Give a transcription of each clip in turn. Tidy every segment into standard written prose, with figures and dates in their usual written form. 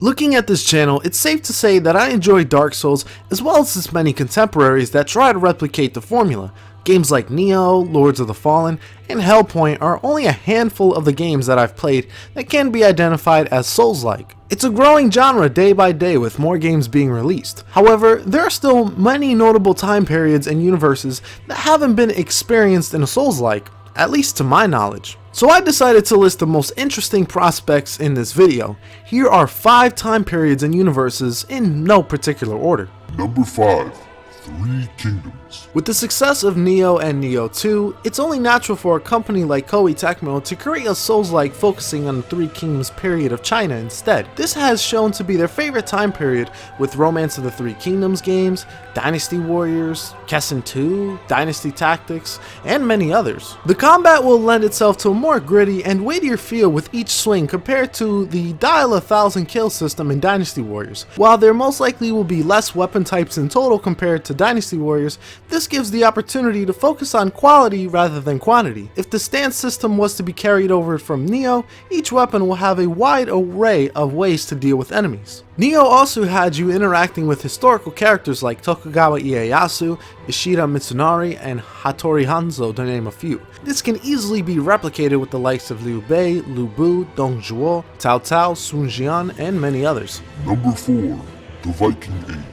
Looking at this channel, it's safe to say that I enjoy Dark Souls as well as its many contemporaries that try to replicate the formula. Games like Nioh, Lords of the Fallen, and Hellpoint are only a handful of the games that I've played that can be identified as Souls-like. It's a growing genre day by day with more games being released. However, there are still many notable time periods and universes that haven't been experienced in a Souls-like, at least to my knowledge. So I decided to list the most interesting prospects in this video. Here are 5 time periods and universes in no particular order. Number 5. Three Kingdoms. With the success of Nioh and Nioh 2, it's only natural for a company like Koei Tecmo to create a Souls-like focusing on the Three Kingdoms period of China instead. This has shown to be their favorite time period with Romance of the Three Kingdoms games, Dynasty Warriors, Kessen 2, Dynasty Tactics, and many others. The combat will lend itself to a more gritty and weightier feel with each swing compared to the dial 1,000 kill system in Dynasty Warriors. While there most likely will be less weapon types in total compared to Dynasty Warriors, this gives the opportunity to focus on quality rather than quantity. If the stance system was to be carried over from Nioh, each weapon will have a wide array of ways to deal with enemies. Nioh also had you interacting with historical characters like Tokugawa Ieyasu, Ishida Mitsunari, and Hattori Hanzo, to name a few. This can easily be replicated with the likes of Liu Bei, Lu Bu, Dong Zhuo, Cao Cao, Sun Jian, and many others. Number 4. The Viking Age.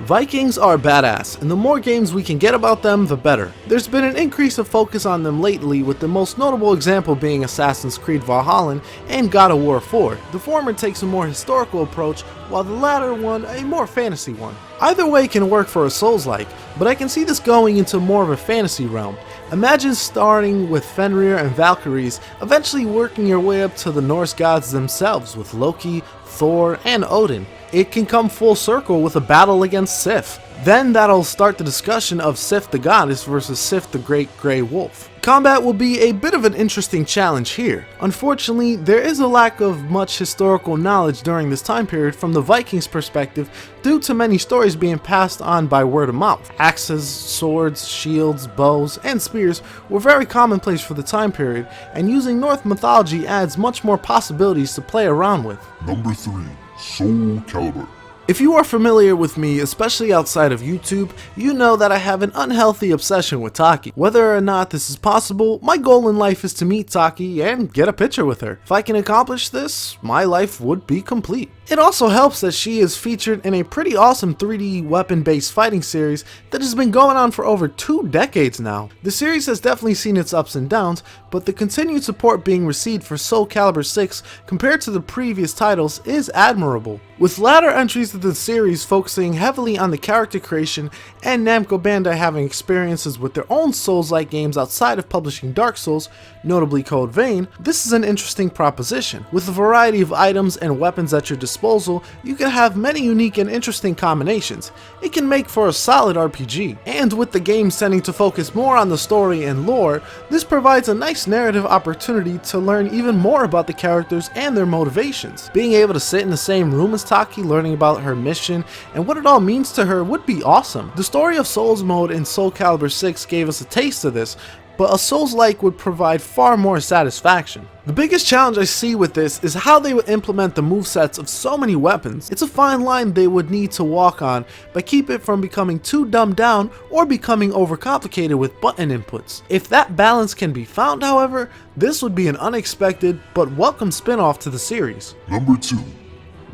Vikings are badass, and the more games we can get about them, the better. There's been an increase of focus on them lately, with the most notable example being Assassin's Creed Valhalla and God of War 4. The former takes a more historical approach, while the latter one a more fantasy one. Either way can work for a Souls-like, but I can see this going into more of a fantasy realm. Imagine starting with Fenrir and Valkyries, eventually working your way up to the Norse gods themselves with Loki, Thor, and Odin. It can come full circle with a battle against Sif. Then that'll start the discussion of Sif the Goddess versus Sif the Great Grey Wolf. Combat will be a bit of an interesting challenge here. Unfortunately, there is a lack of much historical knowledge during this time period from the Vikings' perspective due to many stories being passed on by word of mouth. Axes, swords, shields, bows, and spears were very commonplace for the time period, and using Norse mythology adds much more possibilities to play around with. Number 3. Soul Calibur. If you are familiar with me, especially outside of YouTube, you know that I have an unhealthy obsession with Taki. Whether or not this is possible, my goal in life is to meet Taki and get a picture with her. If I can accomplish this, my life would be complete. It also helps that she is featured in a pretty awesome 3D weapon-based fighting series that has been going on for over 2 decades now. The series has definitely seen its ups and downs, but the continued support being received for Soul Calibur 6 compared to the previous titles is admirable. With latter entries of the series focusing heavily on the character creation and Namco Bandai having experiences with their own Souls-like games outside of publishing Dark Souls, notably Code Vein, this is an interesting proposition. With a variety of items and weapons at your disposal, you can have many unique and interesting combinations. It can make for a solid RPG. And with the game tending to focus more on the story and lore, this provides a nice narrative opportunity to learn even more about the characters and their motivations. Being able to sit in the same room as Taki, learning about her mission and what it all means to her would be awesome. The story of Souls mode in Soul Calibur 6 gave us a taste of this, but a Souls-like would provide far more satisfaction. The biggest challenge I see with this is how they would implement the movesets of so many weapons. It's a fine line they would need to walk on, but keep it from becoming too dumbed down or becoming overcomplicated with button inputs. If that balance can be found, however, this would be an unexpected but welcome spin-off to the series. Number 2.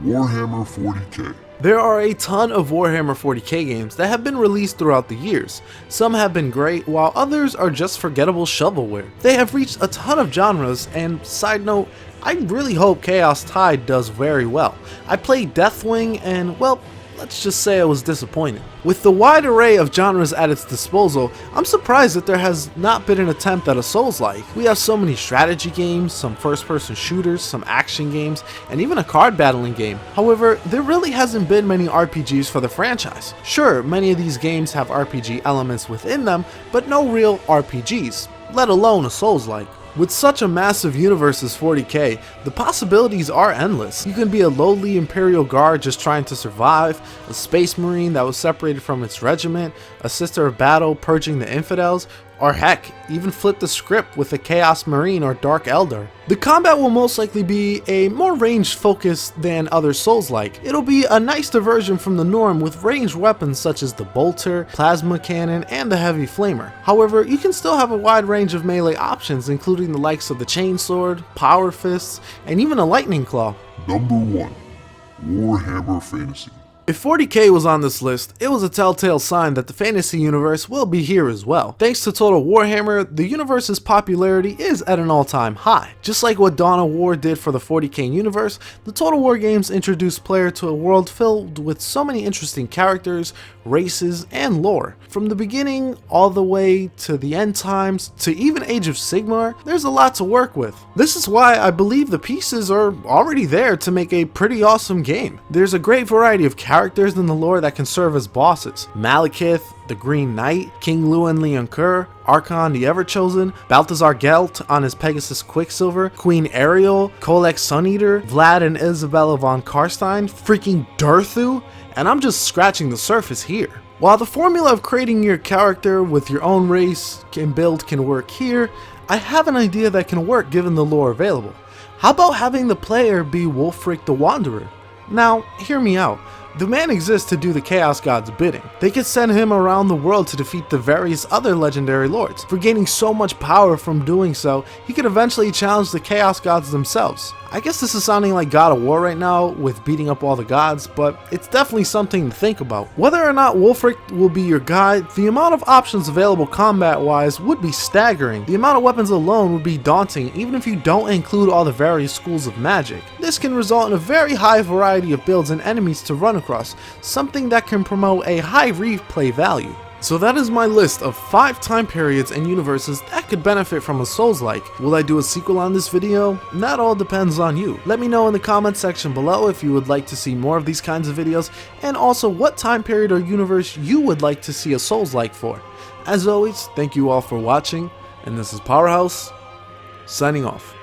Warhammer 40k. There are a ton of Warhammer 40k games that have been released throughout the years. Some have been great, while others are just forgettable shovelware. They have reached a ton of genres, and side note, I really hope Chaos Tide does very well. I played Deathwing and, well, let's just say I was disappointed. With the wide array of genres at its disposal, I'm surprised that there has not been an attempt at a Souls-like. We have so many strategy games, some first-person shooters, some action games, and even a card battling game. However, there really hasn't been many RPGs for the franchise. Sure, many of these games have RPG elements within them, but no real RPGs, let alone a Souls-like. With such a massive universe as 40k, the possibilities are endless. You can be a lowly Imperial Guard just trying to survive, a Space Marine that was separated from its regiment, a Sister of Battle purging the infidels, or heck, even flip the script with a Chaos Marine or Dark Elder. The combat will most likely be a more ranged focus than other Souls-like. It'll be a nice diversion from the norm with ranged weapons such as the Bolter, Plasma Cannon, and the Heavy Flamer. However, you can still have a wide range of melee options, including the likes of the Chainsword, Power Fists, and even a Lightning Claw. Number 1. Warhammer Fantasy. If 40k was on this list, it was a telltale sign that the fantasy universe will be here as well. Thanks to Total Warhammer, the universe's popularity is at an all-time high. Just like what Dawn of War did for the 40k universe, the Total War games introduced player to a world filled with so many interesting characters, races, and lore. From the beginning all the way to the end times, to even Age of Sigmar, there's a lot to work with. This is why I believe the pieces are already there to make a pretty awesome game. There's a great variety of characters in the lore that can serve as bosses. Malekith, the Green Knight, King Luan Leoncoeur, Archon the Everchosen, Balthazar Gelt on his Pegasus Quicksilver, Queen Ariel, Kolek Suneater, Vlad and Isabella von Karstein, freaking Durthu, and I'm just scratching the surface here. While the formula of creating your character with your own race and build can work here, I have an idea that can work given the lore available. How about having the player be Wulfric the Wanderer? Now, hear me out. The man exists to do the Chaos God's bidding. They could send him around the world to defeat the various other legendary lords. For gaining so much power from doing so, he could eventually challenge the Chaos Gods themselves. I guess this is sounding like God of War right now with beating up all the gods, but it's definitely something to think about. Whether or not Wulfric will be your guide, the amount of options available combat-wise would be staggering. The amount of weapons alone would be daunting even if you don't include all the various schools of magic. This can result in a very high variety of builds and enemies to run across, something that can promote a high replay value. So that is my list of 5 time periods and universes that could benefit from a Souls-like. Will I do a sequel on this video? That all depends on you. Let me know in the comment section below if you would like to see more of these kinds of videos, and also what time period or universe you would like to see a Souls-like for. As always, thank you all for watching, and this is Powerhouse, signing off.